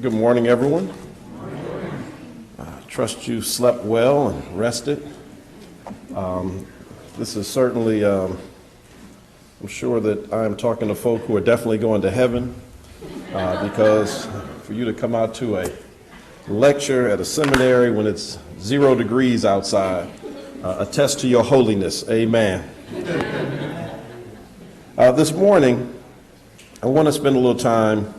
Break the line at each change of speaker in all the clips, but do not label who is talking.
Good morning, everyone. I trust you slept well and rested. This is certainly, I'm sure that I am talking to folk who are definitely going to heaven because for you to come out to a lecture at a seminary when it's 0 degrees outside attests to your holiness. Amen. This morning, I want to spend a little time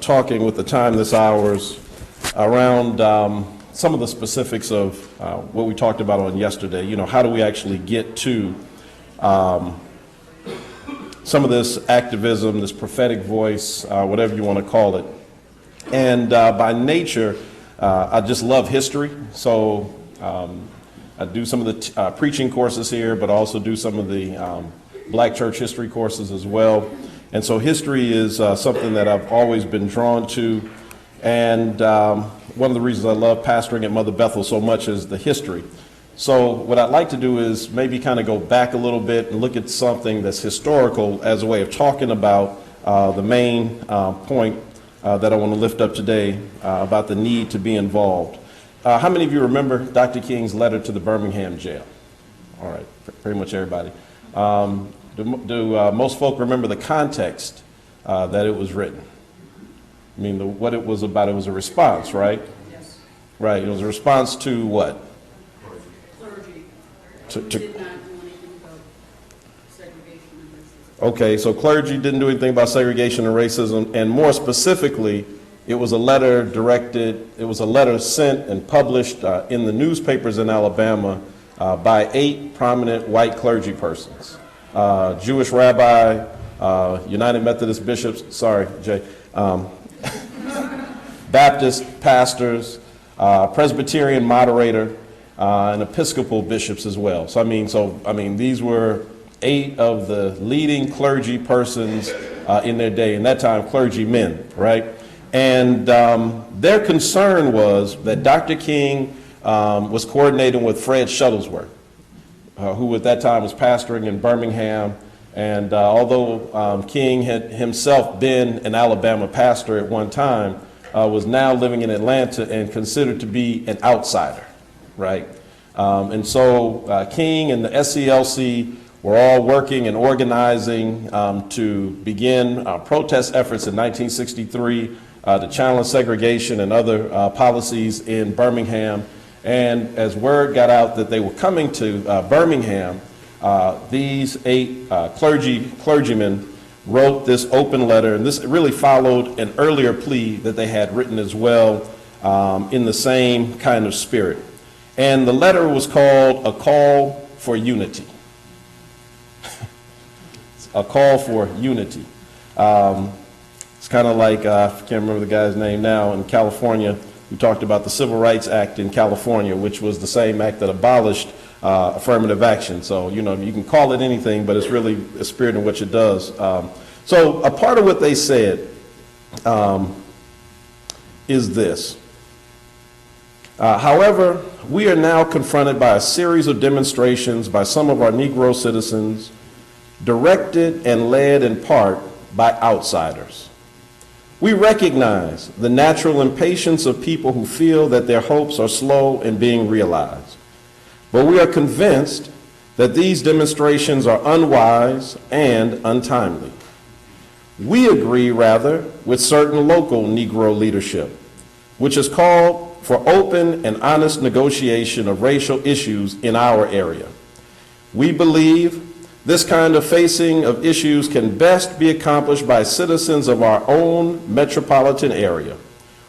talking with the time this hours around some of the specifics of what we talked about on yesterday. You know, how do we actually get to some of this activism, this prophetic voice, whatever you want to call it. And by nature, I just love history. So I do some of the preaching courses here, but also do some of the Black church history courses as well. And so history is something that I've always been drawn to. And one of the reasons I love pastoring at Mother Bethel so much is the history. So what I'd like to do is maybe kind of go back a little bit and look at something that's historical as a way of talking about the main point that I want to lift up today about the need to be involved. How many of you remember Dr. King's letter to the Birmingham jail? All right, pretty much everybody. Do most folk remember the context that it was written? I mean, what it was about, it was a response, right?
Yes.
Right, it was a response to what?
Clergy.
To
Did not do anything about segregation and racism.
Okay, so clergy didn't do anything about segregation and racism, and more specifically, it was a letter sent and published in the newspapers in Alabama by 8 prominent white clergy persons. Jewish rabbi, United Methodist bishops, Baptist pastors, Presbyterian moderator, and Episcopal bishops as well. So I mean, these were 8 of the leading clergy persons in their day, in that time clergymen, right? And their concern was that Dr. King was coordinating with Fred Shuttlesworth, who at that time was pastoring in Birmingham. And although King had himself been an Alabama pastor at one time, was now living in Atlanta and considered to be an outsider, right? And so King and the SCLC were all working and organizing to begin protest efforts in 1963 to challenge segregation and other policies in Birmingham. And as word got out that they were coming to Birmingham, these 8 clergymen wrote this open letter, and this really followed an earlier plea that they had written as well in the same kind of spirit. And the letter was called A Call for Unity. A Call for Unity. It's kind of like, I can't remember the guy's name now, in California, who talked about the Civil Rights Act in California, which was the same act that abolished affirmative action. So, you know, you can call it anything, but it's really a spirit in which it does. So a part of what they said is this. However, we are now confronted by a series of demonstrations by some of our Negro citizens, directed and led in part by outsiders. We recognize the natural impatience of people who feel that their hopes are slow in being realized. But we are convinced that these demonstrations are unwise and untimely. We agree, rather, with certain local Negro leadership, which has called for open and honest negotiation of racial issues in our area. We believe this kind of facing of issues can best be accomplished by citizens of our own metropolitan area,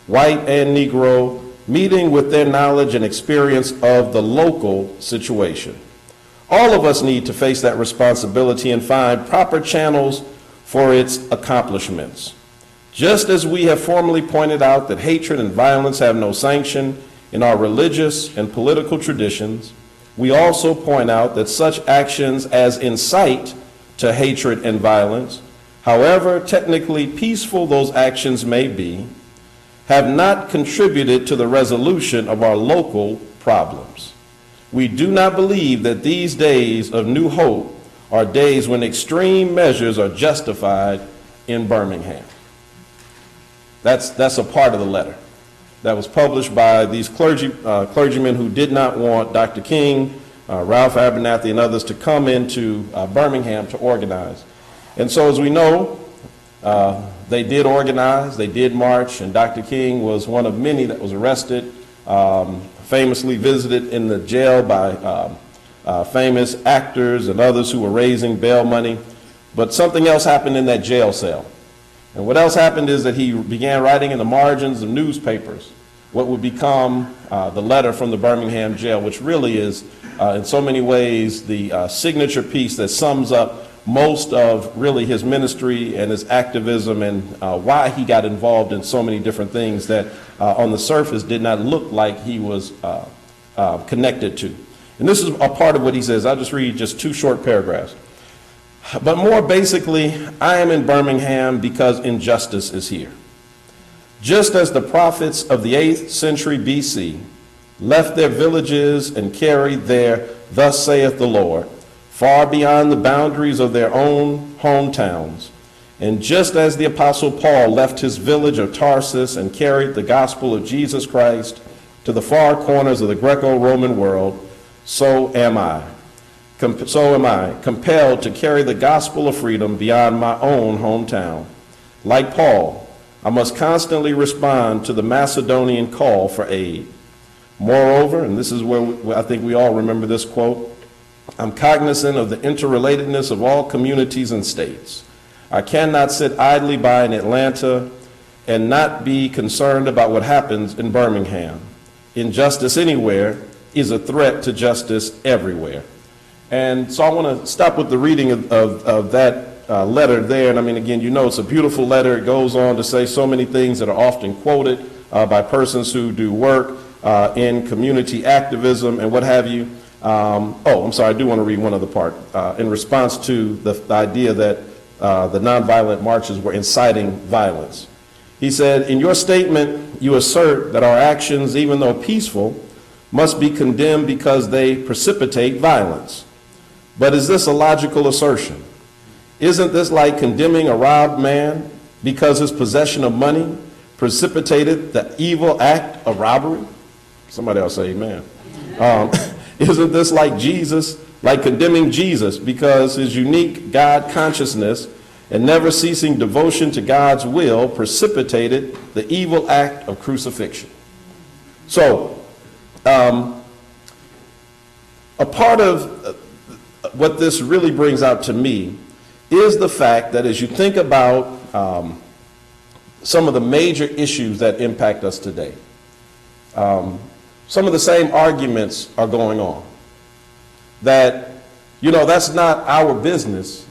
white and Negro, meeting with their knowledge and experience of the local situation. All of us need to face that responsibility and find proper channels for its accomplishments. Just as we have formally pointed out that hatred and violence have no sanction in our religious and political traditions, we also point out that such actions as incite to hatred and violence, however technically peaceful those actions may be, have not contributed to the resolution of our local problems. We do not believe that these days of new hope are days when extreme measures are justified in Birmingham. That's a part of the letter that was published by these clergymen who did not want Dr. King, Ralph Abernathy, and others to come into Birmingham to organize. And so, as we know, they did organize, they did march, and Dr. King was one of many that was arrested, famously visited in the jail by famous actors and others who were raising bail money. But something else happened in that jail cell. And what else happened is that he began writing in the margins of newspapers what would become the letter from the Birmingham jail, which really is, in so many ways, the signature piece that sums up most of really his ministry and his activism and why he got involved in so many different things that on the surface did not look like he was connected to. And this is a part of what he says. I'll just read just 2 short paragraphs. But more basically, I am in Birmingham because injustice is here. Just as the prophets of the 8th century BC left their villages and carried their "Thus saith the Lord" far beyond the boundaries of their own hometowns, and just as the Apostle Paul left his village of Tarsus and carried the gospel of Jesus Christ to the far corners of the Greco-Roman world, so am I compelled to carry the gospel of freedom beyond my own hometown. Like Paul, I must constantly respond to the Macedonian call for aid. Moreover, and this is where I think we all remember this quote, I'm cognizant of the interrelatedness of all communities and states. I cannot sit idly by in Atlanta and not be concerned about what happens in Birmingham. Injustice anywhere is a threat to justice everywhere. And so I want to stop with the reading of that letter there. And I mean, again, you know, it's a beautiful letter. It goes on to say so many things that are often quoted by persons who do work in community activism and what have you. I'm sorry, I do want to read one other part. In response to the idea that the nonviolent marches were inciting violence. He said, in your statement, you assert that our actions, even though peaceful, must be condemned because they precipitate violence. But is this a logical assertion? Isn't this like condemning a robbed man because his possession of money precipitated the evil act of robbery? Somebody else say amen. Isn't this like condemning Jesus because his unique God consciousness and never ceasing devotion to God's will precipitated the evil act of crucifixion? So, a part of what this really brings out to me is the fact that as you think about some of the major issues that impact us today, some of the same arguments are going on. That, you know, that's not our business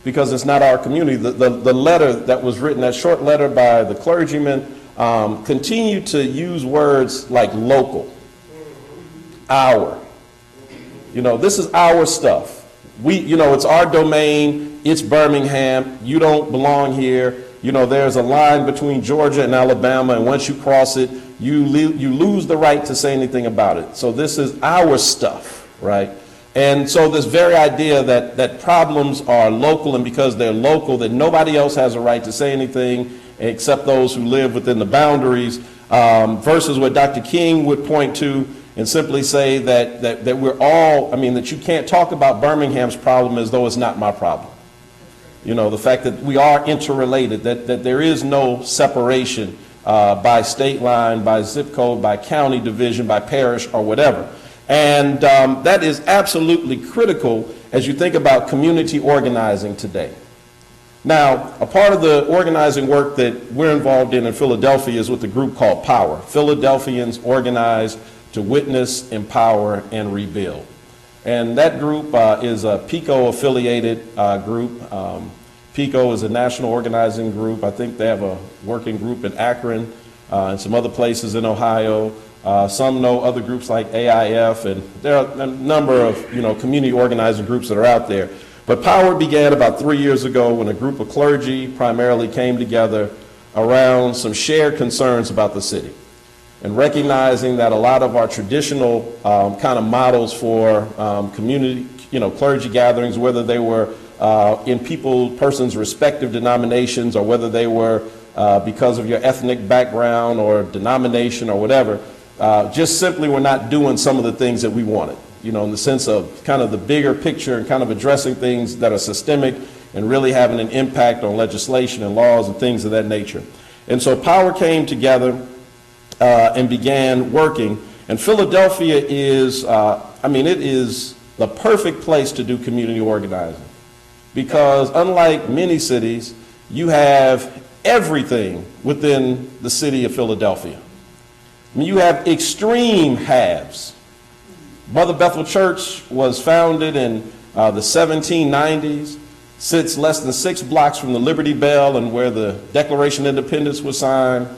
because it's not our community. The letter that was written, that short letter by the clergyman, continued to use words like local, our. You know, this is our stuff. It's our domain. It's Birmingham. You don't belong here. You know, there's a line between Georgia and Alabama, and once you cross it, you lose the right to say anything about it. So this is our stuff, right? And so this very idea that problems are local, and because they're local, that nobody else has a right to say anything except those who live within the boundaries, versus what Dr. King would point to and simply say that we're all, that you can't talk about Birmingham's problem as though it's not my problem. You know, the fact that we are interrelated, that there is no separation by state line, by zip code, by county division, by parish, or whatever. And that is absolutely critical as you think about community organizing today. Now, a part of the organizing work that we're involved in Philadelphia is with a group called POWER. Philadelphians Organized to Witness, Empower, and Rebuild. And that group is a PICO-affiliated group. PICO is a national organizing group. I think they have a working group in Akron and some other places in Ohio. Some know other groups like AIF, and there are a number of community organizing groups that are out there. But POWER began about 3 years ago when a group of clergy primarily came together around some shared concerns about the city, and recognizing that a lot of our traditional kind of models for community, clergy gatherings, whether they were in persons' respective denominations or whether they were because of your ethnic background or denomination or whatever, just simply were not doing some of the things that we wanted, in the sense of kind of the bigger picture and kind of addressing things that are systemic and really having an impact on legislation and laws and things of that nature. And so power came together and began working. And Philadelphia is, it is the perfect place to do community organizing, because unlike many cities, you have everything within the city of Philadelphia. You have extreme haves. Mother Bethel Church was founded in the 1790s, sits less than 6 blocks from the Liberty Bell and where the Declaration of Independence was signed.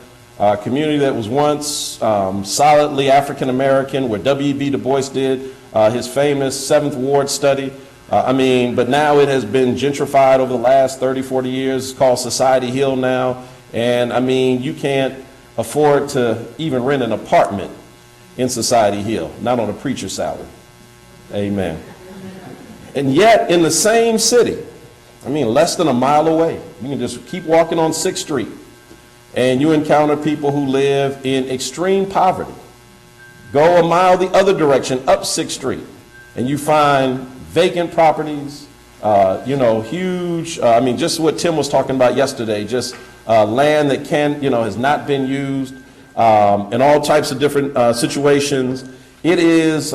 A community that was once solidly African American, where W.B. Du Bois did his famous 7th Ward study. But now it has been gentrified over the last 30, 40 years. It's called Society Hill now. And you can't afford to even rent an apartment in Society Hill, not on a preacher's salary. Amen. And yet in the same city, less than a mile away, you can just keep walking on 6th Street and you encounter people who live in extreme poverty. Go a mile the other direction, up 6th Street, and you find vacant properties, huge, just what Tim was talking about yesterday, just land that has not been used, in all types of different situations. It is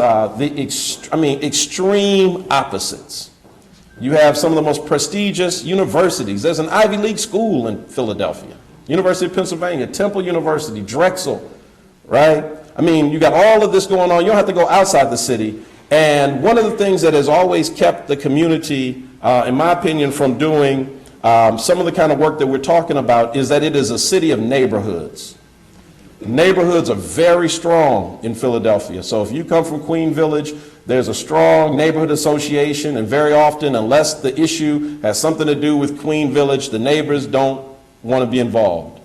extreme opposites. You have some of the most prestigious universities. There's an Ivy League school in Philadelphia, University of Pennsylvania, Temple University, Drexel, right? You got all of this going on. You don't have to go outside the city. And one of the things that has always kept the community, in my opinion, from doing some of the kind of work that we're talking about is that it is a city of neighborhoods. Neighborhoods are very strong in Philadelphia. So if you come from Queen Village, there's a strong neighborhood association, and very often, unless the issue has something to do with Queen Village, the neighbors don't want to be involved.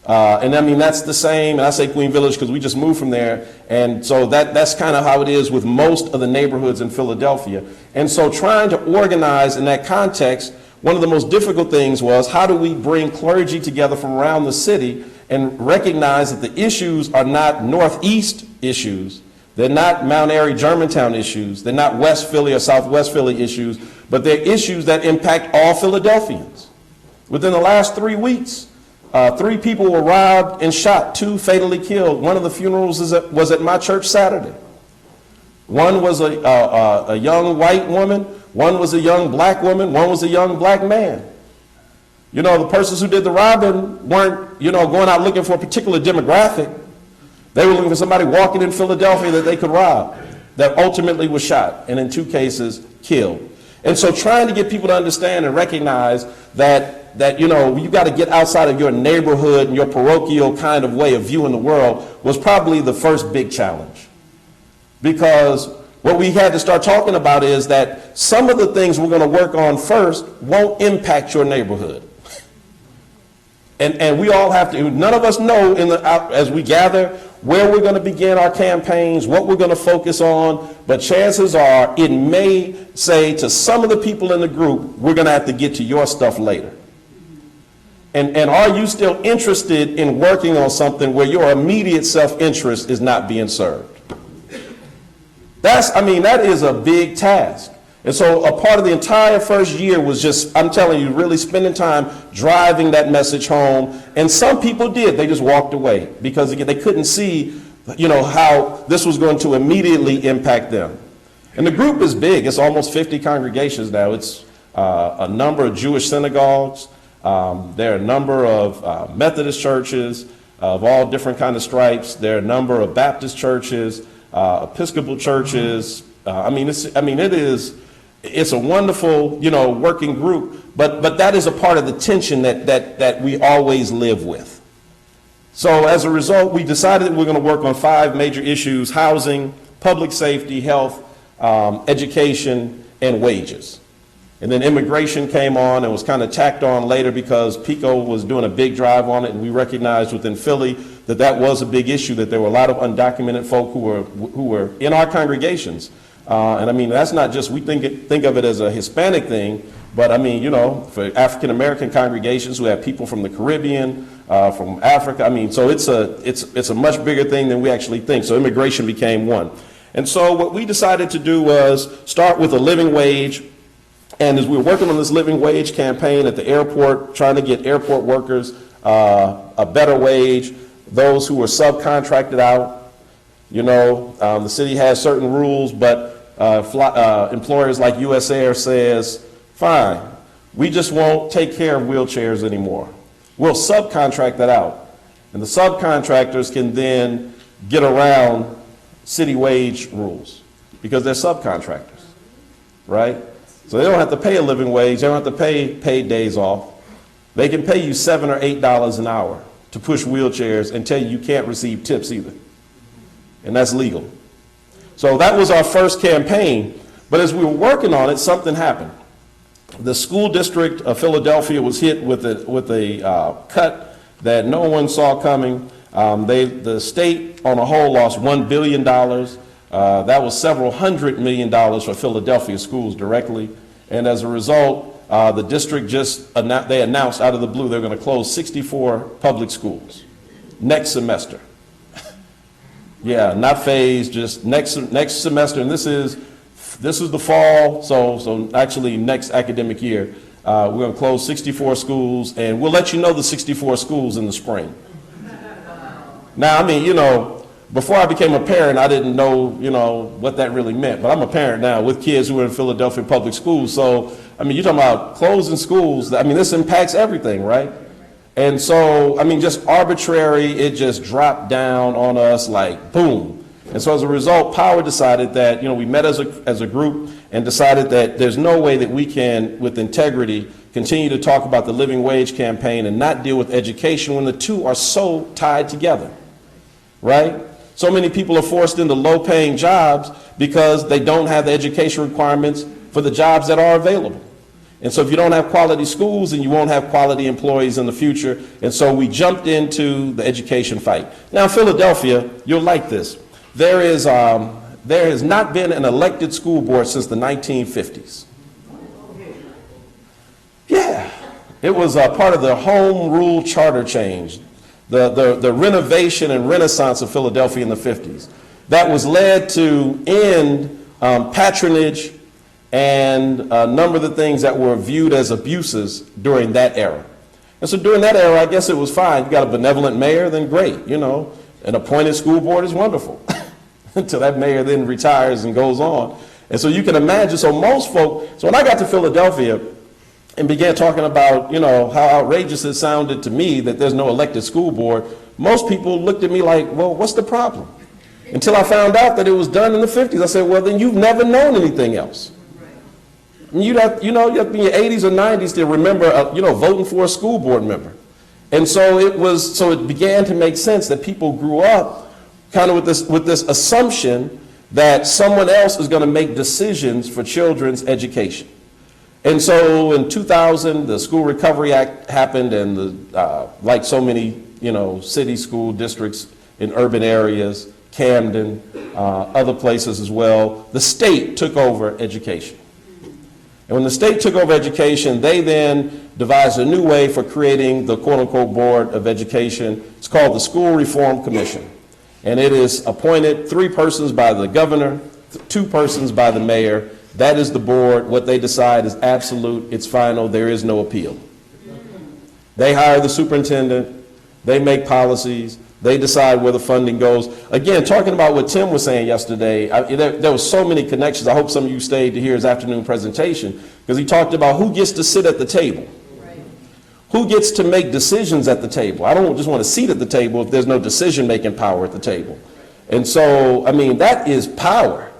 That's the same, and I say Queen Village because we just moved from there, and so that's kind of how it is with most of the neighborhoods in Philadelphia. And so trying to organize in that context, one of the most difficult things was, how do we bring clergy together from around the city and recognize that the issues are not Northeast issues, they're not Mount Airy, Germantown issues, they're not West Philly or Southwest Philly issues, but they're issues that impact all Philadelphians. Within the last 3 weeks, 3 people were robbed and shot, 2 fatally killed. One of the funerals was at my church Saturday. One was a young white woman, one was a young black woman, one was a young black man. The persons who did the robbing weren't, going out looking for a particular demographic. They were looking for somebody walking in Philadelphia that they could rob, that ultimately was shot, and in 2 cases, killed. And so trying to get people to understand and recognize that you got to get outside of your neighborhood and your parochial kind of way of viewing the world was probably the first big challenge. Because what we had to start talking about is that some of the things we're going to work on first won't impact your neighborhood. And we all have to, none of us know as we gather where we're going to begin our campaigns, what we're going to focus on, but chances are it may say to some of the people in the group, we're going to have to get to your stuff later. And are you still interested in working on something where your immediate self-interest is not being served? That is a big task. And so a part of the entire first year was just, I'm telling you, really spending time driving that message home. And some people did. They just walked away because, again, they couldn't see, how this was going to immediately impact them. And the group is big. It's almost 50 congregations now. It's a number of Jewish synagogues. There are a number of Methodist churches of all different kind of stripes. There are a number of Baptist churches, Episcopal churches. It's a wonderful, working group, but that is a part of the tension that we always live with. So as a result, we decided that we're going to work on 5 major issues: housing, public safety, health, education, and wages. And then immigration came on and was kind of tacked on later because PICO was doing a big drive on it, and we recognized within Philly that was a big issue, that there were a lot of undocumented folk who were in our congregations And I mean, that's not just, we think of it as a Hispanic thing, but I mean, you know, for African-American congregations who have people from the Caribbean, from Africa, I mean, so it's a much bigger thing than we actually think. So immigration became one. And so what we decided to do was start with a living wage. And as we were working on this living wage campaign at the airport, trying to get airport workers a better wage, those who were subcontracted out, you know, the city has certain rules, but employers like US Air says, fine, we just won't take care of wheelchairs anymore. We'll subcontract that out. And the subcontractors can then get around city wage rules because they're subcontractors, right? So they don't have to pay a living wage, they don't have to pay paid days off. They can pay you $7 or $8 an hour to push wheelchairs and tell you you can't receive tips either. And that's legal. So that was our first campaign. But as we were working on it, something happened. The school district of Philadelphia was hit with a cut that no one saw coming. The state on a whole lost $1 billion. That was several $100 million for Philadelphia schools directly. And as a result, the district they announced out of the blue they're going to close 64 public schools next semester. Yeah, not phased, just next semester. And this is the fall, so actually next academic year. We're going to close 64 schools, and we'll let you know the 64 schools in the spring. Now, I mean, you know, before I became a parent, I didn't know, you know, what that really meant. But I'm a parent now with kids who are in Philadelphia public schools. So, I mean, you're talking about closing schools. I mean, this impacts everything, right? And so, I mean, just arbitrary, it just dropped down on us like boom. And so as a result, Power decided that, you know, we met as a group and decided that there's no way that we can, with integrity, continue to talk about the living wage campaign and not deal with education when the two are so tied together, right? So many people are forced into low-paying jobs because they don't have the education requirements for the jobs that are available. And so if you don't have quality schools, then you won't have quality employees in the future. And so we jumped into the education fight. Now, in Philadelphia, you'll like this. There has not been an elected school board since the 1950s. Yeah, it was part of the home rule charter change, the renovation and renaissance of Philadelphia in the 50s. That was led to end patronage and a number of the things that were viewed as abuses during that era. And so during that era, I guess it was fine. You got a benevolent mayor, then great, you know. An appointed school board is wonderful until that mayor then retires and goes on. And so you can imagine, so when I got to Philadelphia and began talking about, you know, how outrageous it sounded to me that there's no elected school board, most people looked at me like, well, what's the problem? Until I found out that it was done in the 50s. I said, well, then you've never known anything else. You'd have to be in your 80s or 90s to remember, voting for a school board member. And so it began to make sense that people grew up kind of with this assumption that someone else is going to make decisions for children's education. And so in 2000, the School Recovery Act happened, and like so many, city school districts in urban areas, Camden, other places as well, the state took over education. And when the state took over education, they then devised a new way for creating the quote-unquote Board of Education. It's called the School Reform Commission. And it is appointed 3 persons by the governor, 2 persons by the mayor. That is the board. What they decide is absolute, it's final, there is no appeal. They hire the superintendent, they make policies, they decide where the funding goes. Again, talking about what Tim was saying yesterday, there were so many connections. I hope some of you stayed to hear his afternoon presentation, because he talked about who gets to sit at the table. Right. Who gets to make decisions at the table. I don't just want a seat at the table if there's no decision-making power at the table. And so, that is power.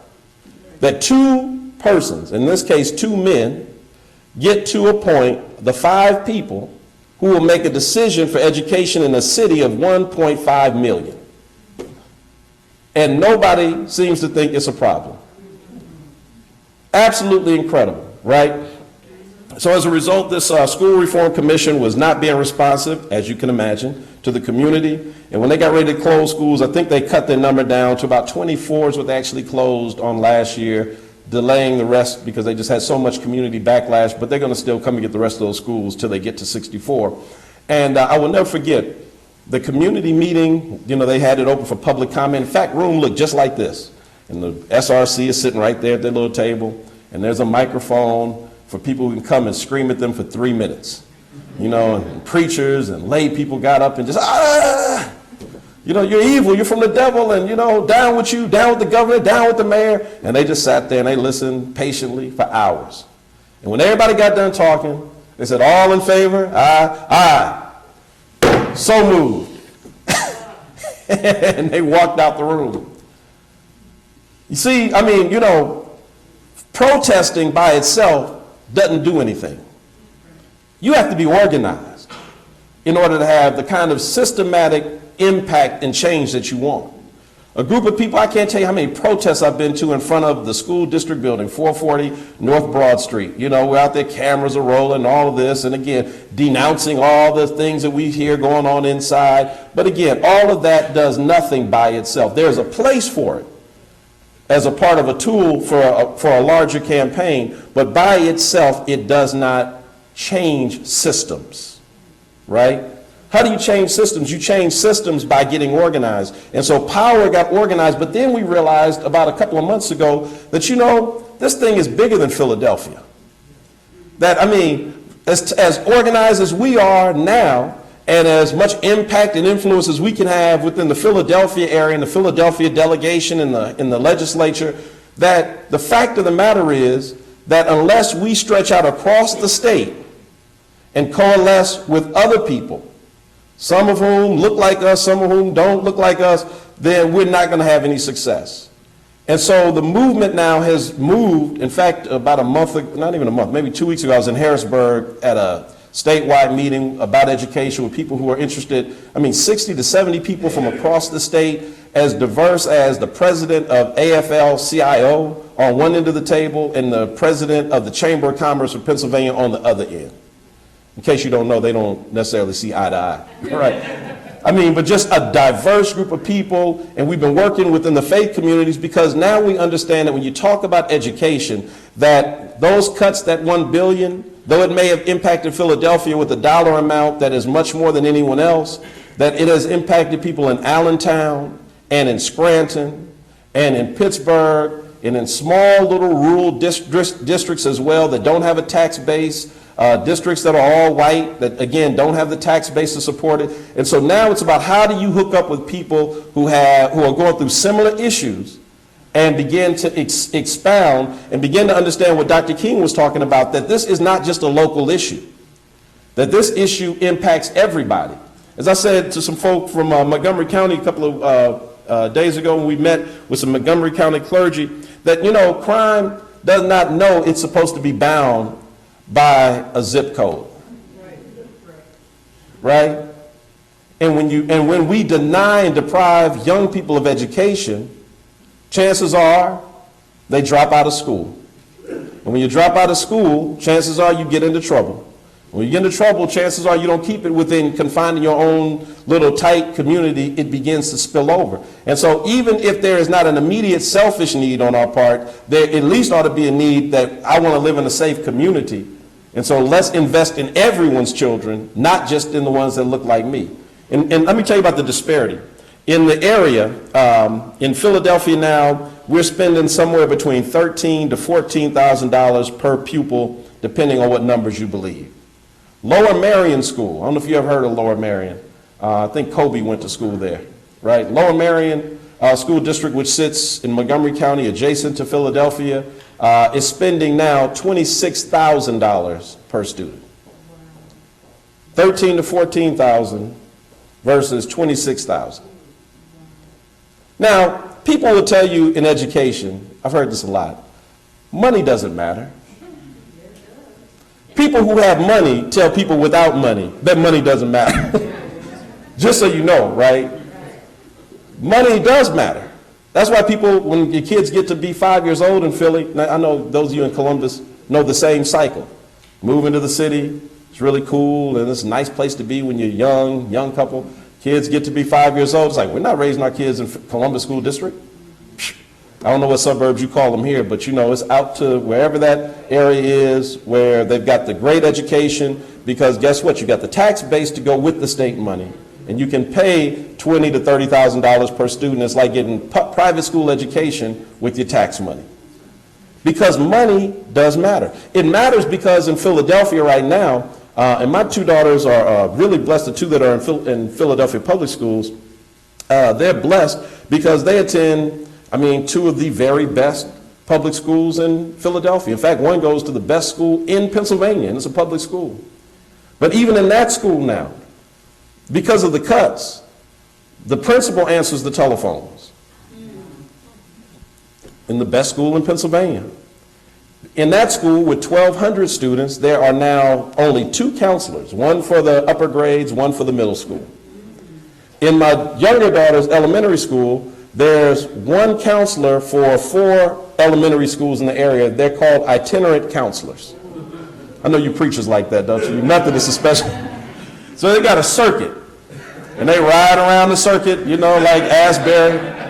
That 2 persons, in this case 2 men, get to appoint the 5 people who will make a decision for education in a city of 1.5 million. And nobody seems to think it's a problem. Absolutely incredible, right? So as a result, this school reform commission was not being responsive, as you can imagine, to the community. And when they got ready to close schools, I think they cut their number down to about 24 is what they actually closed on last year, delaying the rest because they just had so much community backlash, but they're going to still come and get the rest of those schools till they get to 64. And I will never forget the community meeting, they had it open for public comment. In fact, room looked just like this. And the SRC is sitting right there at their little table, and there's a microphone for people who can come and scream at them for 3 minutes. And preachers and lay people got up and just, you're evil, you're from the devil, and, down with you, down with the governor, down with the mayor. And they just sat there and they listened patiently for hours. And when everybody got done talking, they said, all in favor? Aye, aye. So moved. And they walked out the room. You see, protesting by itself doesn't do anything. You have to be organized in order to have the kind of systematic impact and change that you want. A group of people, I can't tell you how many protests I've been to in front of the school district building, 440 North Broad Street. We're out there, cameras are rolling, all of this, and again, denouncing all the things that we hear going on inside. But again, all of that does nothing by itself. There's a place for it as a part of a tool for a larger campaign, but by itself, it does not change systems, right? How do you change systems? You change systems by getting organized. And so power got organized, but then we realized about a couple of months ago that, this thing is bigger than Philadelphia. That, as organized as we are now, and as much impact and influence as we can have within the Philadelphia area and the Philadelphia delegation in the legislature, that the fact of the matter is that unless we stretch out across the state and coalesce with other people, some of whom look like us, some of whom don't look like us, then we're not going to have any success. And so the movement now has moved. In fact, about a month, not even a month, maybe 2 weeks ago, I was in Harrisburg at a statewide meeting about education with people who are interested, 60 to 70 people from across the state, as diverse as the president of AFL-CIO on one end of the table and the president of the Chamber of Commerce of Pennsylvania on the other end. In case you don't know, they don't necessarily see eye to eye. All right. But just a diverse group of people, and we've been working within the faith communities because now we understand that when you talk about education, that those cuts, that $1 billion, though it may have impacted Philadelphia with a dollar amount that is much more than anyone else, that it has impacted people in Allentown and in Scranton and in Pittsburgh and in small little rural districts as well that don't have a tax base, districts that are all white that, again, don't have the tax base to support it. And so now it's about how do you hook up with people who are going through similar issues and begin to expound and begin to understand what Dr. King was talking about, that this is not just a local issue, that this issue impacts everybody. As I said to some folk from Montgomery County a couple of days ago when we met with some Montgomery County clergy, that, crime does not know it's supposed to be bound by a zip code. Right? And when we deny and deprive young people of education, chances are they drop out of school. And when you drop out of school, chances are you get into trouble. When you get into trouble, chances are you don't keep it within confined in your own little tight community, it begins to spill over. And so even if there is not an immediate selfish need on our part, there at least ought to be a need that I want to live in a safe community. And so let's invest in everyone's children, not just in the ones that look like me. And let me tell you about the disparity. In the area, in Philadelphia now, we're spending somewhere between $13,000 to $14,000 per pupil, depending on what numbers you believe. Lower Merion School, I don't know if you ever heard of Lower Merion. I think Kobe went to school there, right? Lower Merion School District, which sits in Montgomery County, adjacent to Philadelphia, is spending now $26,000 per student. 13 to 14,000 versus 26,000. Now, people will tell you in education, I've heard this a lot, money doesn't matter. People who have money tell people without money that money doesn't matter. Just so you know, right? Money does matter. That's why people, when your kids get to be 5 years old in Philly, I know those of you in Columbus know the same cycle. Moving to the city, it's really cool, and it's a nice place to be when you're young couple. Kids get to be 5 years old. It's like, we're not raising our kids in Columbus School District. I don't know what suburbs you call them here, but it's out to wherever that area is where they've got the great education, because guess what? You got the tax base to go with the state money, and you can pay $20,000 to $30,000 per student. It's like getting private school education with your tax money. Because money does matter. It matters because in Philadelphia right now, and my two daughters are really blessed, the two that are in Philadelphia public schools, they're blessed because they attend, two of the very best public schools in Philadelphia. In fact, one goes to the best school in Pennsylvania, and it's a public school. But even in that school now, because of the cuts, the principal answers the telephones. In the best school in Pennsylvania. In that school with 1,200 students, there are now only 2 counselors, one for the upper grades, one for the middle school. In my younger daughter's elementary school, there's 1 counselor for 4 elementary schools in the area. They're called itinerant counselors. I know you preachers like that, don't you? Methodists especially. So they got a circuit, and they ride around the circuit, like Asbury.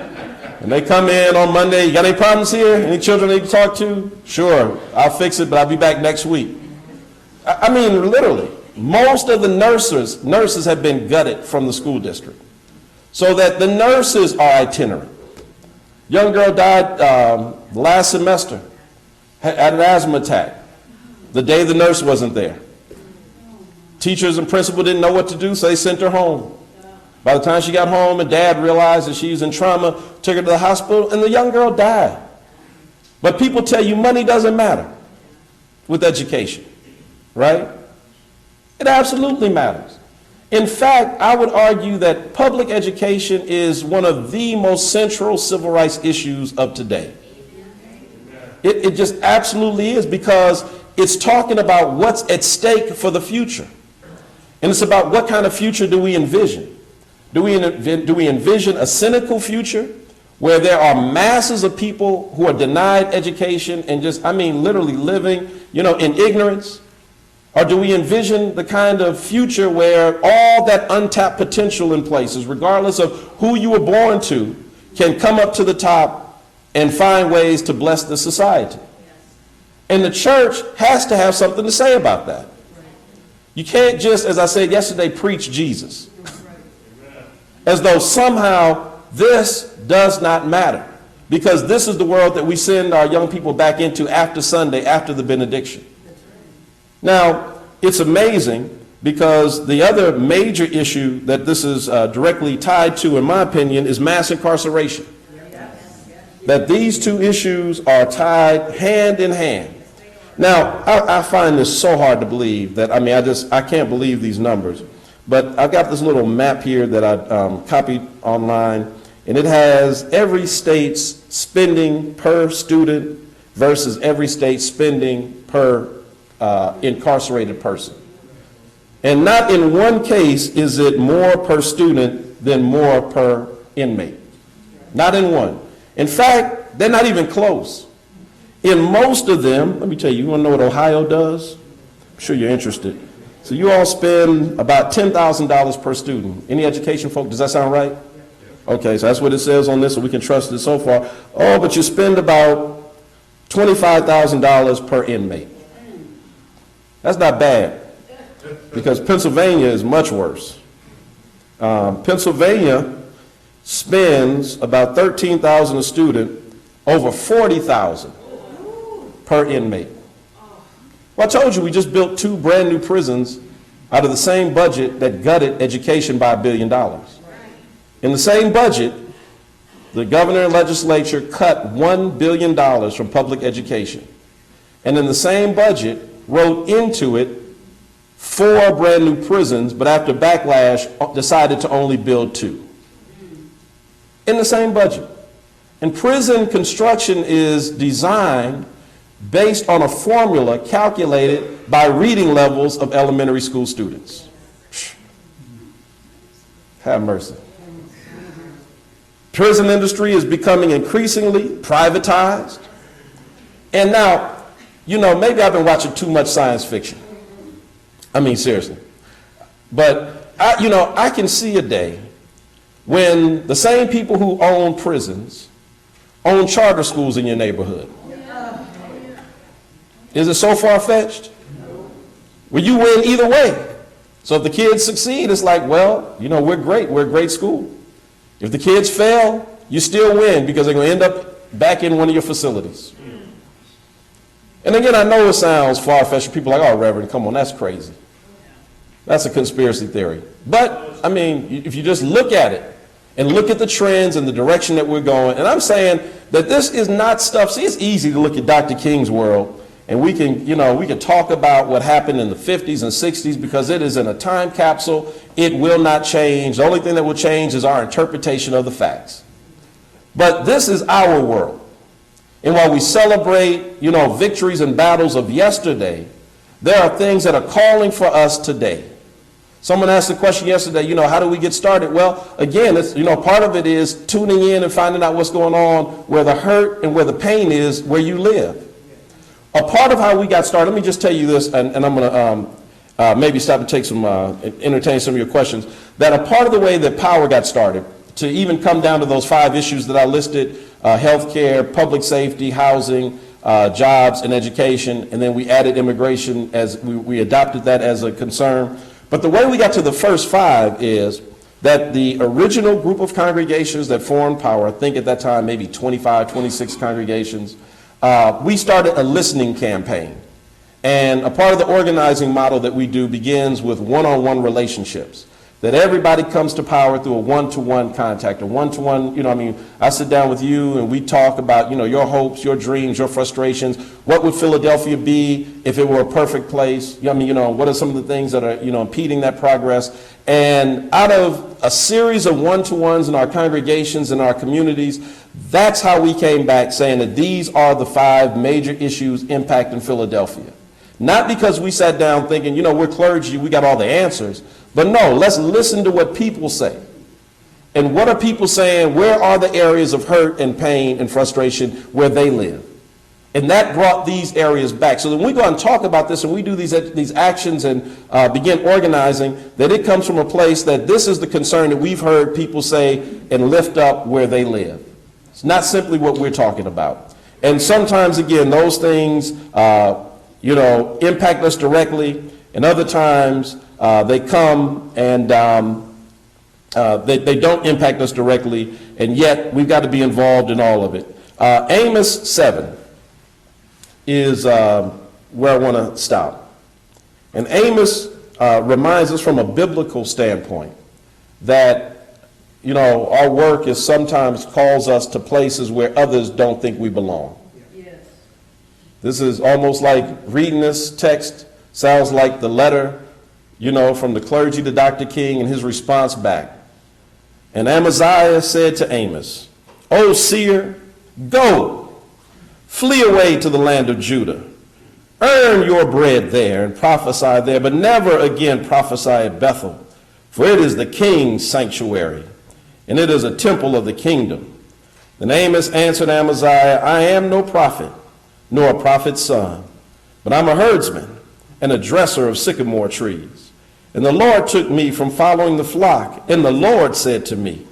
And they come in on Monday, you got any problems here? Any children I need to talk to? Sure, I'll fix it, but I'll be back next week. Literally, most of the nurses have been gutted from the school district, so that the nurses are itinerant. Young girl died last semester, had an asthma attack, the day the nurse wasn't there. Teachers and principal didn't know what to do, so they sent her home. By the time she got home and dad realized that she was in trauma, took her to the hospital, and the young girl died. But people tell you money doesn't matter with education, right? It absolutely matters. In fact, I would argue that public education is one of the most central civil rights issues of today. It just absolutely is, because it's talking about what's at stake for the future. And it's about what kind of future do we envision. Do we envision a cynical future where there are masses of people who are denied education and literally living, in ignorance? Or do we envision the kind of future where all that untapped potential in places, regardless of who you were born to, can come up to the top and find ways to bless the society? And the church has to have something to say about that. You can't just, as I said yesterday, preach Jesus. As though somehow this does not matter, because this is the world that we send our young people back into after Sunday, after the benediction. Now, it's amazing because the other major issue that this is directly tied to, in my opinion, is mass incarceration. That these two issues are tied hand in hand. Now, I find this so hard to believe that, I can't believe these numbers. But I've got this little map here that I copied online, and it has every state's spending per student versus every state's spending per incarcerated person. And not in one case is it more per student than more per inmate. Not in one. In fact, they're not even close. In most of them, let me tell you, you want to know what Ohio does? I'm sure you're interested. So you all spend about $10,000 per student. Any education folk, does that sound right? Okay, so that's what it says on this, so we can trust it so far. Oh, but you spend about $25,000 per inmate. That's not bad, because Pennsylvania is much worse. Pennsylvania spends about $13,000 a student, over $40,000 per inmate. Well, I told you we just built 2 brand new prisons out of the same budget that gutted education by $1 billion. In the same budget, the governor and legislature cut $1 billion from public education. And in the same budget, wrote into it 4 brand new prisons, but after backlash, decided to only build 2. In the same budget. And prison construction is designed based on a formula calculated by reading levels of elementary school students. Have mercy. Prison industry is becoming increasingly privatized. And now, maybe I've been watching too much science fiction. I mean, seriously. But, I can see a day when the same people who own prisons own charter schools in your neighborhood. Is it so far-fetched? Well, you win either way. So if the kids succeed, it's like, well, we're great. We're a great school. If the kids fail, you still win because they're going to end up back in one of your facilities. And again, I know it sounds far-fetched. People are like, oh, Reverend, come on, that's crazy. That's a conspiracy theory. But, I mean, if you just look at it and look at the trends and the direction that we're going, and I'm saying that this is not stuff, see, it's easy to look at Dr. King's world, and we can talk about what happened in the 50s and 60s because it is in a time capsule. It will not change. The only thing that will change is our interpretation of the facts. But this is our world. And while we celebrate, victories and battles of yesterday, there are things that are calling for us today. Someone asked the question yesterday, how do we get started? Well, again, it's, part of it is tuning in and finding out what's going on, where the hurt and where the pain is, where you live. A part of how we got started, let me just tell you this, and I'm going to maybe stop and take some, entertain some of your questions, that a part of the way that Power got started, to even come down to those 5 issues that I listed, healthcare, public safety, housing, jobs, and education, and then we added immigration as we adopted that as a concern. But the way we got to the first 5 is that the original group of congregations that formed Power, I think at that time maybe 25, 26 congregations, we started a listening campaign. And a part of the organizing model that we do begins with one-on-one relationships. That everybody comes to Power through a one-to-one contact, a one-to-one, I sit down with you and we talk about, your hopes, your dreams, your frustrations. What would Philadelphia be if it were a perfect place? What are some of the things that are, impeding that progress? And out of a series of one-to-ones in our congregations and our communities, that's how we came back saying that these are the 5 major issues impacting Philadelphia. Not because we sat down thinking, we're clergy, we got all the answers. But no, let's listen to what people say. And what are people saying? Where are the areas of hurt and pain and frustration where they live? And that brought these areas back. So when we go and talk about this and we do these actions and begin organizing, that it comes from a place that this is the concern that we've heard people say and lift up where they live. It's not simply what we're talking about. And sometimes, again, those things, impact us directly. And other times, they come and they don't impact us directly, and yet we've got to be involved in all of it. Amos 7 is where I want to stop. And Amos reminds us from a biblical standpoint that, our work is sometimes calls us to places where others don't think we belong.
Yes.
This is almost like reading this text, sounds like the letter from the clergy to Dr. King and his response back. And Amaziah said to Amos, O seer, go, flee away to the land of Judah. Earn your bread there and prophesy there, but never again prophesy at Bethel, for it is the king's sanctuary, and it is a temple of the kingdom. Then Amos answered Amaziah, I am no prophet, nor a prophet's son, but I'm a herdsman and a dresser of sycamore trees. And the Lord took me from following the flock, and the Lord said to me,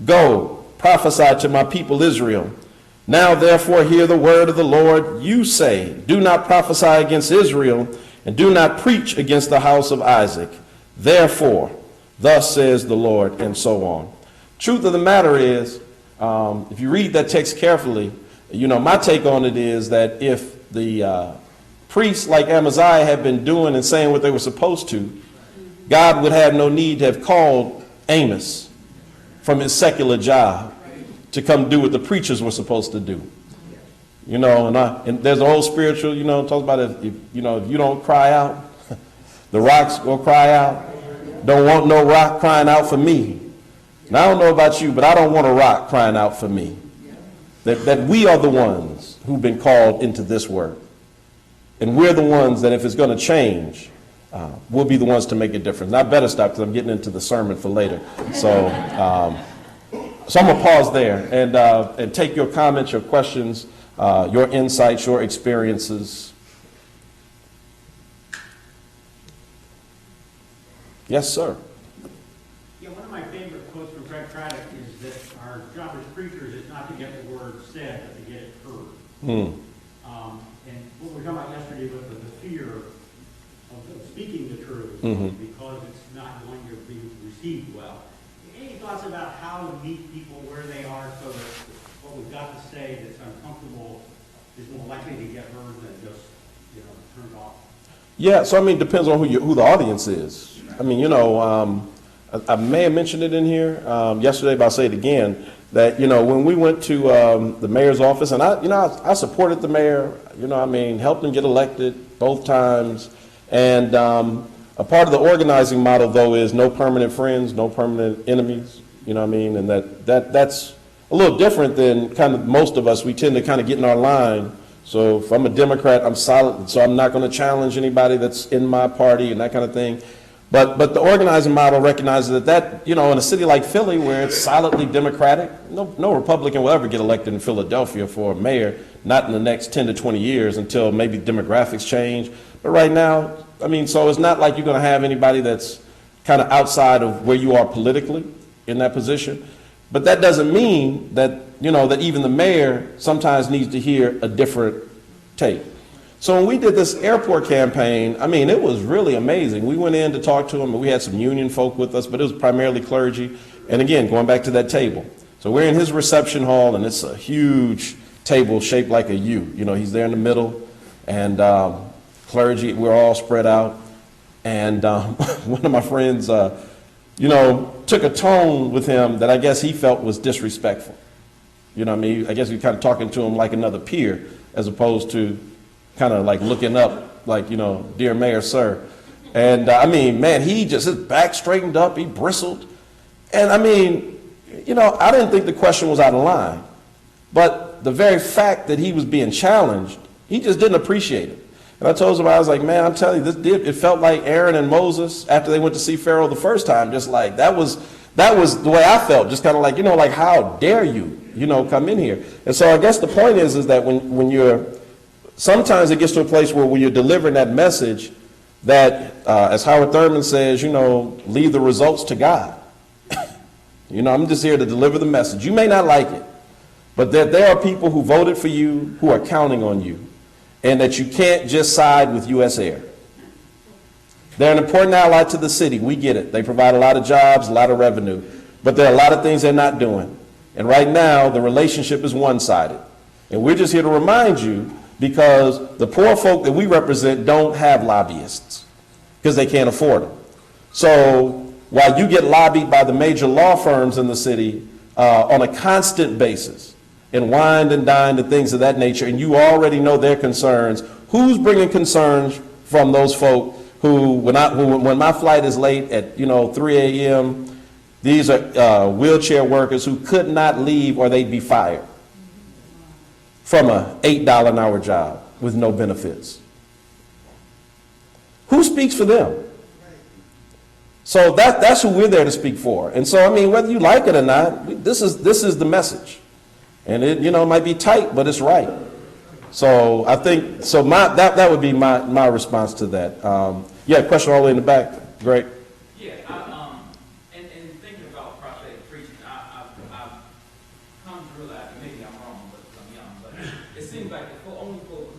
go, prophesy to my people Israel. Now therefore hear the word of the Lord. You say, do not prophesy against Israel, and do not preach against the house of Isaac. Therefore, thus says the Lord, and so on. Truth of the matter is, if you read that text carefully, my take on it is that if the priests like Amaziah had been doing and saying what they were supposed to, God would have no need to have called Amos from his secular job to come do what the preachers were supposed to do. And there's a whole spiritual, talks about if you don't cry out, the rocks will cry out. Don't want no rock crying out for me. And I don't know about you, but I don't want a rock crying out for me. That we are the ones who've been called into this work. And we're the ones that if it's going to change, we'll be the ones to make a difference. And I better stop because I'm getting into the sermon for later. So I'm going to pause there and take your comments, your questions, your insights, your experiences. Yes, sir.
Yeah, one of my favorite quotes from Prophetic is that our job as preachers is not to get the word said, but to get it heard. And what we were talking about yesterday was the fear of speaking the truth because it's not going to be received well. Any thoughts about how to meet people where they are so that what we've got to say that's uncomfortable is more likely to get heard than just, turned off?
Yeah, so I mean, it depends on who the audience is. I mean, I may have mentioned it in here yesterday, but I'll say it again, that, when we went to the mayor's office, and I supported the mayor, helped him get elected both times. And a part of the organizing model, though, is no permanent friends, no permanent enemies, and that's a little different than kind of most of us. We tend to kind of get in our line. So if I'm a Democrat, I'm solid, so I'm not going to challenge anybody that's in my party and that kind of thing. But the organizing model recognizes that, in a city like Philly, where it's solidly Democratic, no Republican will ever get elected in Philadelphia for a mayor, not in the next 10 to 20 years until maybe demographics change. But right now, so it's not like you're going to have anybody that's kind of outside of where you are politically in that position. But that doesn't mean that, that even the mayor sometimes needs to hear a different take. So when we did this airport campaign, it was really amazing. We went in to talk to them, and we had some union folk with us, but it was primarily clergy. And again, going back to that table. So we're in his reception hall, and it's a huge table shaped like a U. He's there in the middle, and clergy, we're all spread out. And one of my friends, took a tone with him that I guess he felt was disrespectful. I guess he was kind of talking to him like another peer, as opposed to kind of like looking up, like, dear mayor, sir. And man, he just, his back straightened up, he bristled. And I didn't think the question was out of line. But the very fact that he was being challenged, he just didn't appreciate it. And I told him, I was like, man, I'm telling you, it felt like Aaron and Moses after they went to see Pharaoh the first time, just like, that was the way I felt, just kind of like, like, how dare you, come in here? And so I guess the point is that when you're, sometimes it gets to a place where when you're delivering that message, that, as Howard Thurman says, leave the results to God. I'm just here to deliver the message. You may not like it, but there are people who voted for you who are counting on you, and that you can't just side with U.S. Air. They're an important ally to the city. We get it. They provide a lot of jobs, a lot of revenue, but there are a lot of things they're not doing. And right now, the relationship is one-sided. And we're just here to remind you, because the poor folk that we represent don't have lobbyists because they can't afford them. So while you get lobbied by the major law firms in the city on a constant basis and wined and dined and things of that nature, and you already know their concerns, who's bringing concerns from those folk who, when my flight is late at 3 a.m., these are wheelchair workers who could not leave or they'd be fired from a $8 an hour job with no benefits. Who speaks for them? So that's who we're there to speak for. And so, whether you like it or not, this is the message. And it, might be tight, but it's right. So I think, that would be my response to that. Question all the way in the back. Great.
Yeah, and thinking about prophetic preaching, I've come to realize, maybe I'm wrong, but I'm young, but it seems like the only people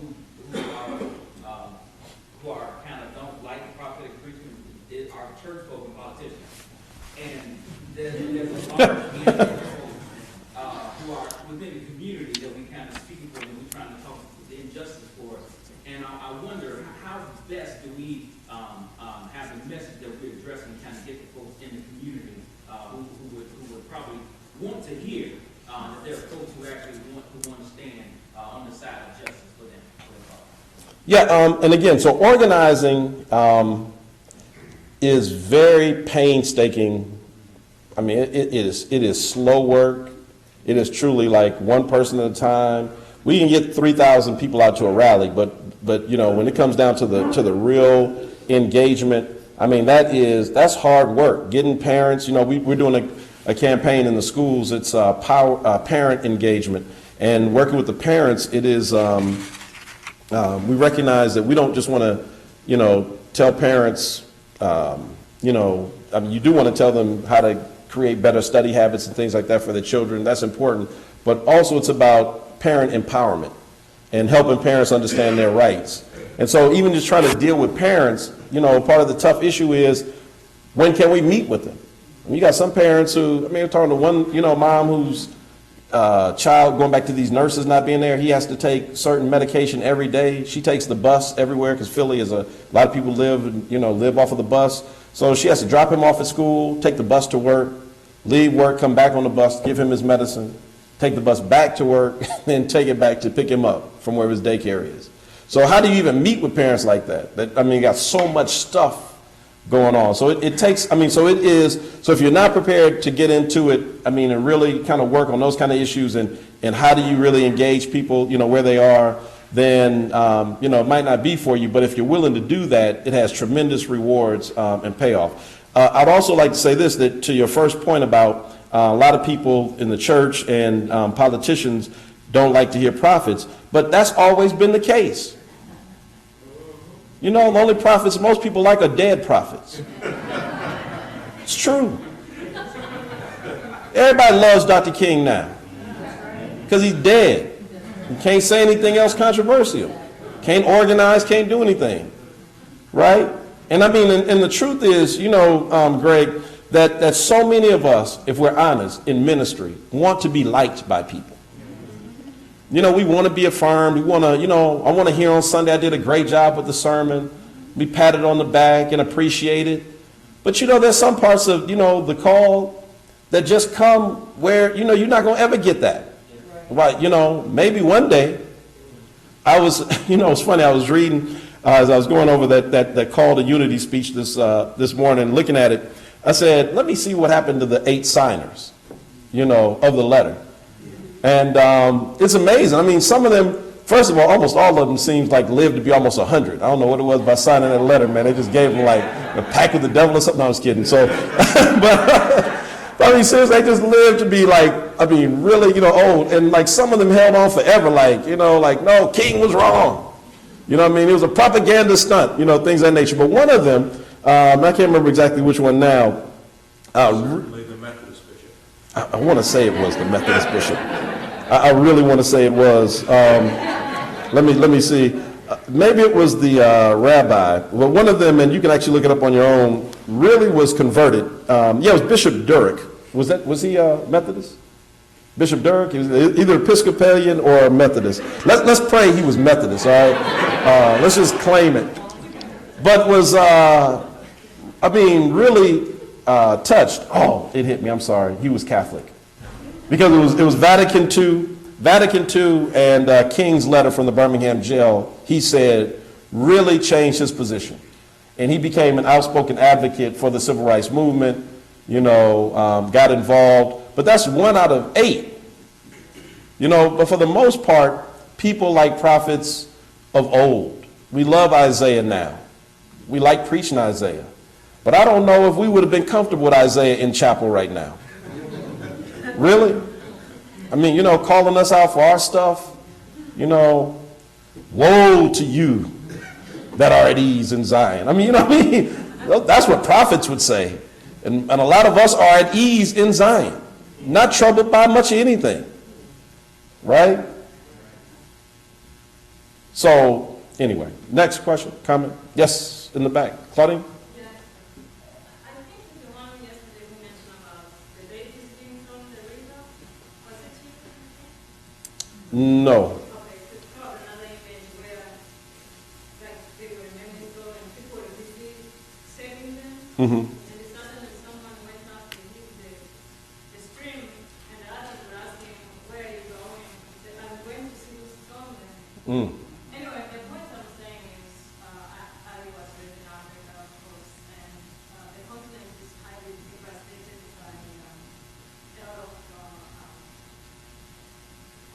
who are kind of don't like prophetic preaching are church folk and politicians. And there's a large community who are within the community that we kind of speaking for, and we're trying to talk the injustice for us. And I wonder, how best do we have the message that we're addressing, kind of get the folks in the community who would probably want to hear that there are folks who actually want to stand on the side of justice for them.
And again, so organizing is very painstaking. It is slow work. It is truly like one person at a time. We can get 3,000 people out to a rally, but when it comes down to the real engagement, that's hard work. Getting parents, we're doing a campaign in the schools. It's parent engagement, and working with the parents. It is we recognize that we don't just want to tell parents I mean, you do want to tell them how to create better study habits and things like that for the children. That's important. But also it's about parent empowerment and helping parents understand their rights. And so even just trying to deal with parents, part of the tough issue is, when can we meet with them? I mean, you got some parents who, I'm talking to one, mom whose child, going back to these nurses not being there, he has to take certain medication every day. She takes the bus everywhere because Philly is a lot of people live off of the bus. So she has to drop him off at school, take the bus to work, leave work, come back on the bus, give him his medicine, take the bus back to work, then take it back to pick him up from where his daycare is. So how do you even meet with parents like that? You got so much stuff going on. So it takes, so if you're not prepared to get into it, and really kind of work on those kind of issues and how do you really engage people, where they are, then, it might not be for you. But if you're willing to do that, it has tremendous rewards and payoff. I'd also like to say this, that to your first point about a lot of people in the church and politicians don't like to hear prophets, but that's always been the case. The only prophets most people like are dead prophets. It's true. Everybody loves Dr. King now because he's dead. He can't say anything else controversial. Can't organize, can't do anything. Right? And and the truth is, Greg, that so many of us, if we're honest, in ministry, want to be liked by people. We want to be affirmed. We want to, I want to hear on Sunday I did a great job with the sermon, be patted on the back and appreciated. But there's some parts of, the call that just come where, you're not going to ever get that. Right? Maybe one day. It's funny, I was reading, as I was going over that call to unity speech this morning, looking at it, I said, let me see what happened to the 8 signers, of the letter. And it's amazing. Some of them, first of all, almost all of them seems like lived to be almost 100. I don't know what it was by signing that letter, man. They just gave them like a pact with the devil or something. No, I was kidding. So, but seriously, they just lived to be like, really, old. And like some of them held on forever, like, no, King was wrong. It was a propaganda stunt, things of that nature. But one of them, I can't remember exactly which one now.
Certainly the Methodist bishop.
I want to say it was the Methodist bishop. I really want to say it was. Let me see. Maybe it was the rabbi. Well, one of them, and you can actually look it up on your own, really was converted. It was Bishop Durek. Was he Methodist? Bishop Durek? He was either Episcopalian or Methodist. Let's pray he was Methodist, all right? Let's just claim it. But was, really touched. Oh, it hit me. I'm sorry. He was Catholic. Because it was Vatican II and King's letter from the Birmingham jail, he said, really changed his position. And he became an outspoken advocate for the civil rights movement, got involved. But that's 1 out of 8. But for the most part, people like prophets of old. We love Isaiah now. We like preaching Isaiah. But I don't know if we would have been comfortable with Isaiah in chapel right now. Really? Calling us out for our stuff. Woe to you that are at ease in Zion. That's what prophets would say. And a lot of us are at ease in Zion. Not troubled by much of anything. Right? So, anyway, next question, comment? Yes, in the back. Claudine? No. Mm-hmm.
And suddenly someone went up to hit the stream, and the others were asking, where are you going? He said, I'm going to see who's on there. Anyway, the point I'm saying is, I was raised in Africa, of course, and the continent is highly devastated by a lot of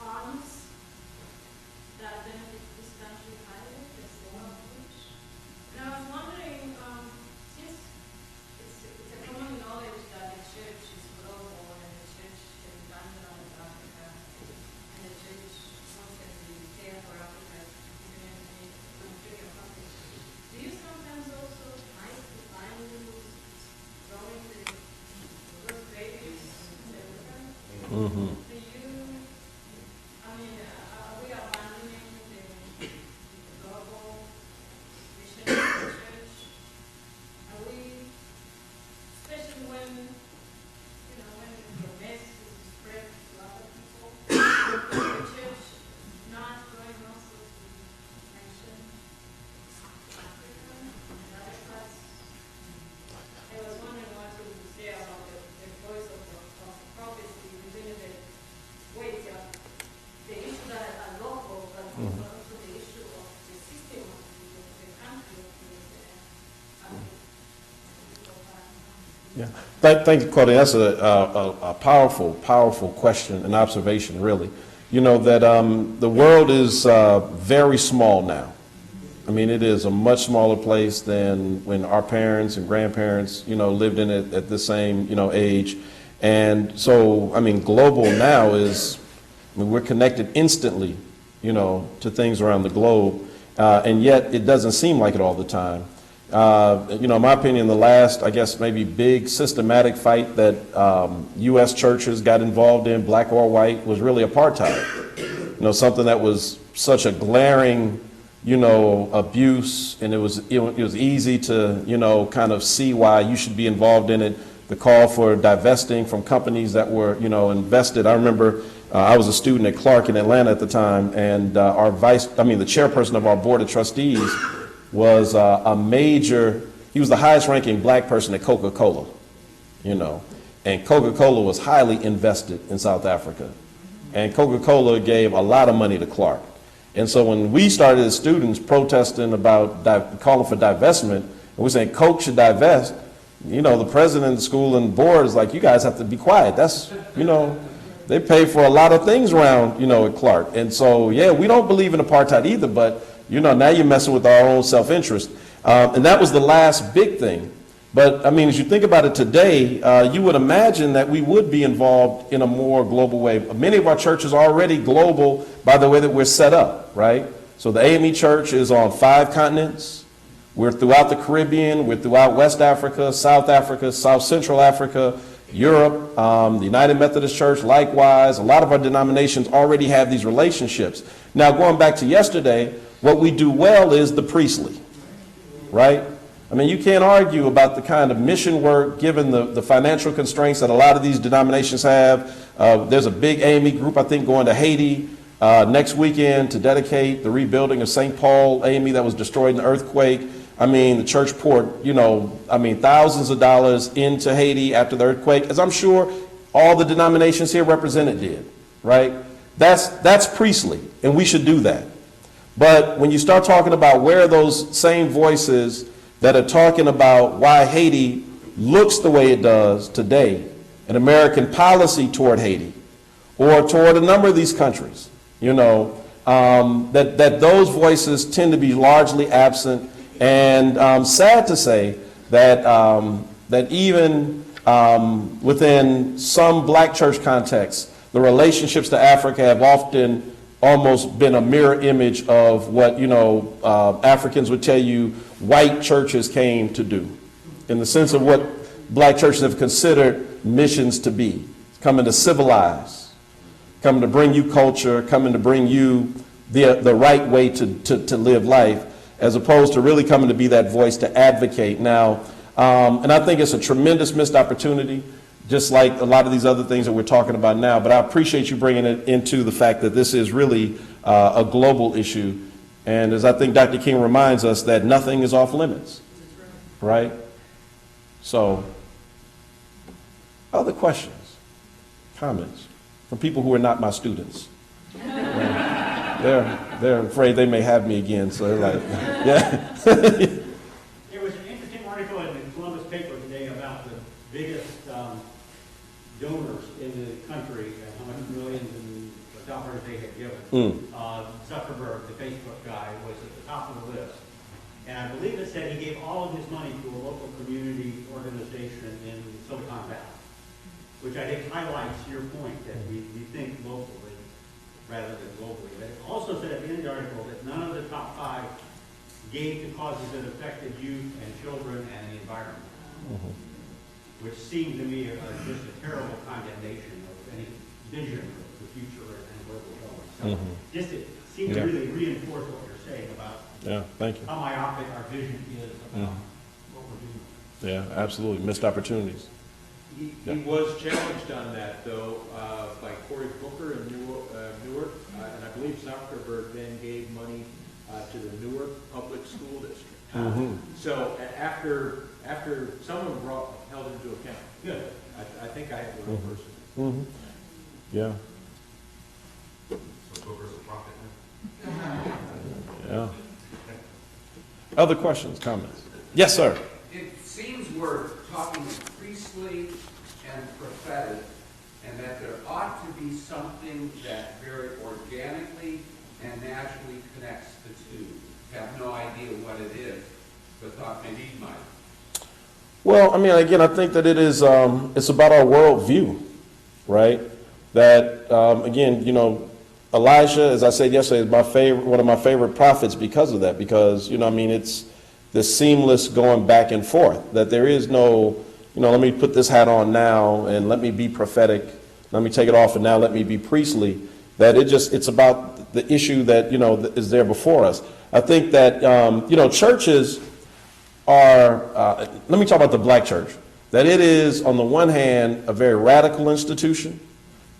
arms that benefit this country highly, there's a lot of which. And I was wondering, since it's a common knowledge that the church is global and the church can evangelise Africa and the church wants to care for Africa
Mm-hmm.
Do you, I mean, are we abandoning the global mission of the church? Are we, especially when, you know, when the message is spread to other people, the church not going also to mention Africa and other parts? I was wondering what you would say about the voice of prophecy within the ways of the issues that are local, but also the issue of the system of the country of the
Yeah. Thank you, Claudia. That's a powerful, powerful question and observation, really. You know, that the world is very small now. I mean, it is a much smaller place than when our parents and grandparents, you know, lived in it at the same, you know, age. And so, I mean, global now is, I mean, we're connected instantly, you know, to things around the globe. And yet it doesn't seem like it all the time. You know, in my opinion, the last, I guess, maybe big systematic fight that U.S. churches got involved in, black or white, was really apartheid. You know, something that was such a glaring, you know, abuse, and it was easy to, you know, kind of see why you should be involved in it. The call for divesting from companies that were, you know, invested. I remember I was a student at Clark in Atlanta at the time, and the chairperson of our board of trustees was he was the highest ranking black person at Coca-Cola, you know, and Coca-Cola was highly invested in South Africa. And Coca-Cola gave a lot of money to Clark. And so when we started as students protesting about calling for divestment, and we're saying Coke should divest, you know, the president of the school and board is like, you guys have to be quiet. That's, you know, they pay for a lot of things around, you know, at Clark. And so, yeah, we don't believe in apartheid either, but, you know, now you're messing with our own self-interest. And that was the last big thing. But, I mean, as you think about it today, you would imagine that we would be involved in a more global way. Many of our churches are already global by the way that we're set up, right? So the AME Church is on 5 continents. We're throughout the Caribbean. We're throughout West Africa, South Central Africa, Europe, the United Methodist Church, likewise. A lot of our denominations already have these relationships. Now, going back to yesterday, what we do well is the priestly, right? I mean, you can't argue about the kind of mission work given the financial constraints that a lot of these denominations have. There's a big AME group, I think, going to Haiti next weekend to dedicate the rebuilding of St. Paul AME that was destroyed in the earthquake. I mean, the church poured, you know, I mean, thousands of dollars into Haiti after the earthquake, as I'm sure all the denominations here represented did, right? That's priestly, and we should do that. But when you start talking about where are those same voices that are talking about why Haiti looks the way it does today, and American policy toward Haiti, or toward a number of these countries, you know, that those voices tend to be largely absent. And sad to say that that even within some black church contexts, the relationships to Africa have often almost been a mirror image of what, you know, Africans would tell you white churches came to do, in the sense of what black churches have considered missions to be, coming to civilize, coming to bring you culture, coming to bring you the right way to live life, as opposed to really coming to be that voice to advocate. Now, and I think it's a tremendous missed opportunity, just like a lot of these other things that we're talking about now. But I appreciate you bringing it into the fact that this is really a global issue. And as I think Dr. King reminds us, that nothing is off limits, right? So, other questions, comments from people who are not my students? They're afraid they may have me again, so they're like, yeah.
There was an interesting article in the Columbus paper today about the biggest donors in the country and how much millions in dollars they had given. Zuckerberg, the Facebook guy, was at the top of the list. And I believe it said he gave all of his money to a local community organization in Silicon Valley, which I think highlights your point that we think locally rather than globally. But it also said at the end of the article that none of the top 5 gave to causes that affected youth and children and the environment, which seemed to me just a terrible condemnation of any vision of the future and where we're going. So just to seem to
Yeah.
really reinforce what you're saying about
Yeah, thank you.
how myopic our vision is about what we're doing.
Yeah, absolutely. Missed opportunities.
He
Yeah.
was challenged on that, though, by Cory Booker in Newark, and I believe Zuckerberg then gave money to the Newark Public School District. So after someone held into account,
Good.
I think I have the right person.
Yeah,
So Booker's a prophet now?
yeah. Other questions, comments? Yes, sir.
It seems we're talking priestly and prophetic, and that there ought to be something that very organically and naturally connects the two. Have no idea what it is, but thought maybe you might.
Well, I mean, again, I think that it is, it's about our worldview, right? That, again, you know, Elijah, as I said yesterday, is one of my favorite prophets because of that, because, you know, I mean, it's this seamless going back and forth, that there is no, you know, let me put this hat on now and let me be prophetic, let me take it off and now let me be priestly, that it's about the issue that, you know, is there before us. I think that, you know, churches are, let me talk about the black church, that it is, on the one hand, a very radical institution,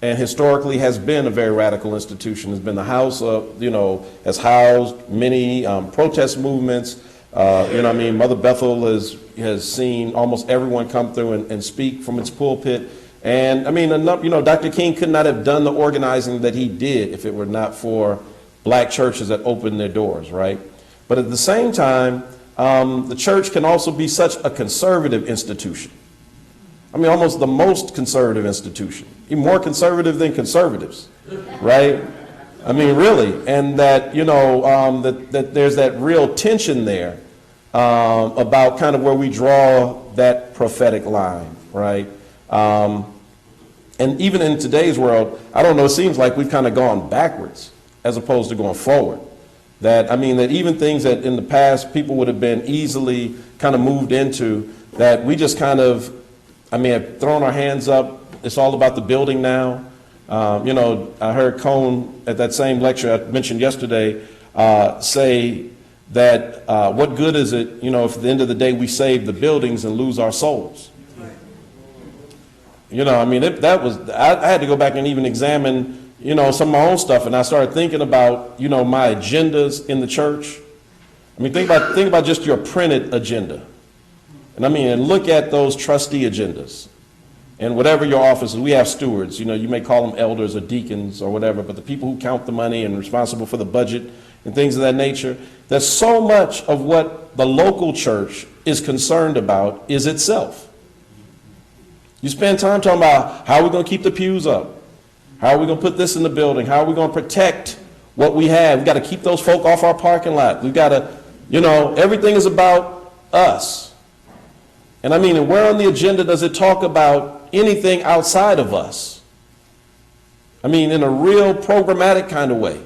and historically has been a very radical institution. It's been the house of, you know, has housed many protest movements. You know, I mean, Mother Bethel has seen almost everyone come through and speak from its pulpit. And I mean, you know, Dr. King could not have done the organizing that he did if it were not for black churches that opened their doors, right? But at the same time, the church can also be such a conservative institution. I mean, almost the most conservative institution, even more conservative than conservatives, right? I mean, really, and that, you know, that there's that real tension there about kind of where we draw that prophetic line, right? And even in today's world, I don't know, it seems like we've kind of gone backwards as opposed to going forward. That, I mean, that even things that in the past people would have been easily kind of moved into, that we just kind of, I mean, have thrown our hands up. It's all about the building now. You know, I heard Cone at that same lecture I mentioned yesterday say that what good is it, you know, if at the end of the day we save the buildings and lose our souls? You know, I mean, I had to go back and even examine, you know, some of my own stuff, and I started thinking about, you know, my agendas in the church. I mean, think about just your printed agenda. And I mean, and look at those trustee agendas. And whatever your office is, we have stewards, you know, you may call them elders or deacons or whatever, but the people who count the money and responsible for the budget and things of that nature, that so much of what the local church is concerned about is itself. You spend time talking about how are we going to keep the pews up? How are we going to put this in the building? How are we going to protect what we have? We've got to keep those folk off our parking lot. We've got to, you know, everything is about us. And I mean, and where on the agenda does it talk about anything outside of us? I mean, in a real programmatic kind of way.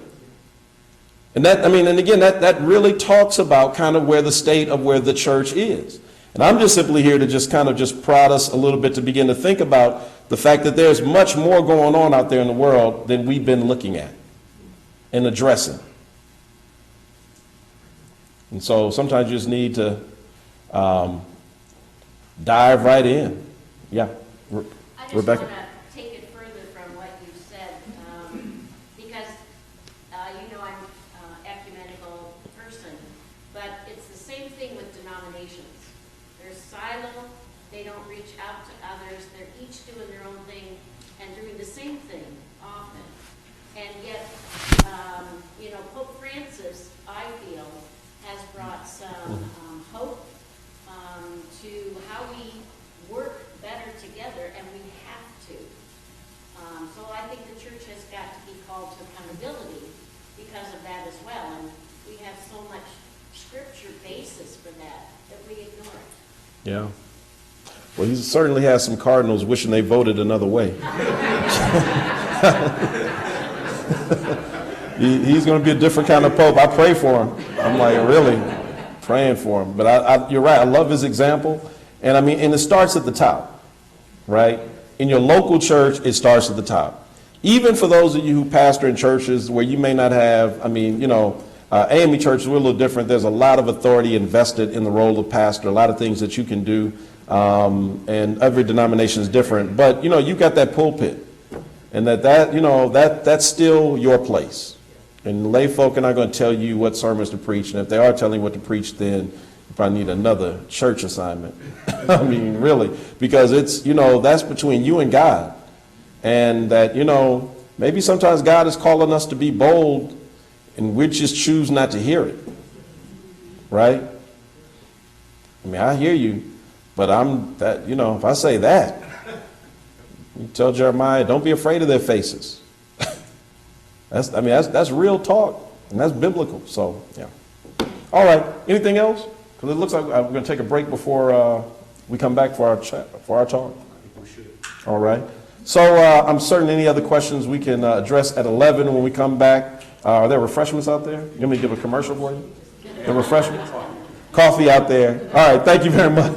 And that, I mean, and again, that really talks about kind of where the state of where the church is. And I'm just simply here to just kind of just prod us a little bit to begin to think about the fact that there's much more going on out there in the world than we've been looking at and addressing. And so sometimes you just need to dive right in. Yeah,
I just
Rebecca.
want to take it further from what you said, because, you know, I'm an ecumenical person, but it's the same thing with denominations. They're silo, they don't reach out to others, they're each doing their own thing and doing the same thing often. And yet, you know, Pope Francis, I feel, has brought some hope to how we work better together, and we have to. So I think the church has got to be called to accountability because of that as well. And we have so much scripture basis for that we ignore it.
Yeah. Well, he certainly has some cardinals wishing they voted another way. He's going to be a different kind of pope. I pray for him. I'm like, really praying for him. But you're right. I love his example. And I mean, and it starts at the top, right? In your local church, it starts at the top. Even for those of you who pastor in churches where you may not have, AME churches, we're a little different. There's a lot of authority invested in the role of pastor, a lot of things that you can do, and every denomination is different. But, you got that pulpit, and that's still your place. And lay folk are not going to tell you what sermons to preach, and if they are telling you what to preach, then you probably need another church assignment. I mean, really, because it's, that's between you and God. And that, maybe sometimes God is calling us to be bold, and we just choose not to hear it. Right? I mean, I hear you, but if I say that, you tell Jeremiah, don't be afraid of their faces. That's real talk, and that's biblical. So, yeah. All right. Anything else? Because it looks like we're going to take a break before we come back for our talk. All right. So I'm certain any other questions we can address at 11 when we come back. Are there refreshments out there? You want me to give a commercial for you? The refreshments? Coffee out there. All right. Thank you very much.